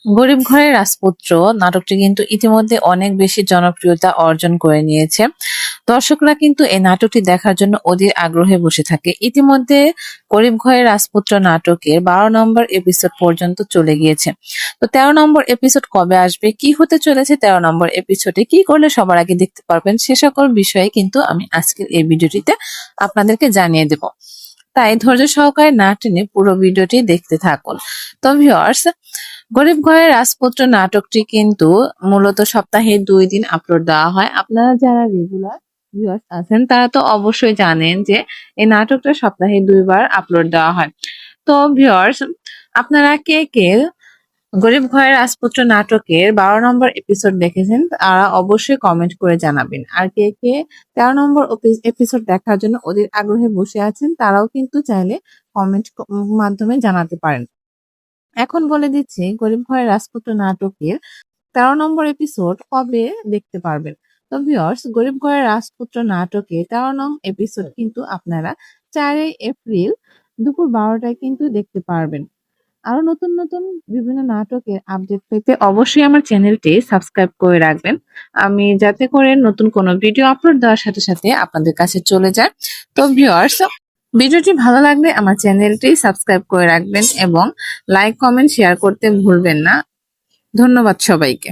গরিব ঘরের রাজপুত্র নাটকটি কিন্তু ইতিমধ্যে অনেক বেশি জনপ্রিয়তা অর্জন করে নিয়েছে। দর্শকরা কিন্তু এই নাটকটি দেখার জন্য অধীর আগ্রহে বসে থাকে। ইতিমধ্যে গরিব ঘরের রাজপুত্র নাটকের 12 নম্বর এপিসোড পর্যন্ত চলে গিয়েছে। তো 13 নম্বর এপিসোড কবে আসবে, কি হতে চলেছে 13 নম্বর এপিসোডে, কি করলে সবার আগে দেখতে পারবেন, সে সকল বিষয়ে কিন্তু আমি আজকের এই ভিডিওটিতে আপনাদেরকে জানিয়ে দেব। তাই ধৈর্য সহকারে না টেনে পুরো ভিডিওটি দেখতে থাকুন। তো ভিউয়ার্স, গরিব ঘরের রাজপুত্র নাটকটি কিন্তু মূলত সপ্তাহে 2 দিন আপলোড দেওয়া হয়। আপনারা যারা রেগুলার ভিউয়ার্স আছেন তারা তো অবশ্যই জানেন যে এই নাটকটা সপ্তাহে 2বার আপলোড দেওয়া হয়। তো ভিউয়ার্স, আপনারা কে কে গরিব ঘরের রাজপুত্র নাটকের 12 নম্বর এপিসোড দেখেছেন তারা অবশ্যই কমেন্ট করে জানাবেন। আর কে কে 13 নম্বর এপিসোড দেখার জন্য ওদের আগ্রহে বসে আছেন তারাও কিন্তু চাইলে কমেন্ট মাধ্যমে জানাতে পারেন। এখন বলে দিচ্ছি গরিব ঘরের রাজপুত্র নাটকের 13 নম্বর এপিসোড কবে দেখতে পারবেন। তো ভিউয়ার্স, গরিব ঘরের রাজপুত্র নাটকে 13 নং এপিসোড কিন্তু আপনারা 4 এপ্রিল দুপুর 12টায় কিন্তু দেখতে পারবেন। আরো নতুন নতুন বিভিন্ন নাটকের আপডেট পেতে অবশ্যই আমার চ্যানেলটি সাবস্ক্রাইব করে রাখবেন, আমি যাতে করে নতুন কোনো ভিডিও আপলোড দেওয়ার সাথে সাথে আপনাদের কাছে চলে যায়। তো ভিউয়ার্স, ভিডিওটি ভালো লাগলে আমার চ্যানেলটি সাবস্ক্রাইব করে রাখবেন এবং লাইক কমেন্ট শেয়ার করতে ভুলবেন না। ধন্যবাদ সবাইকে।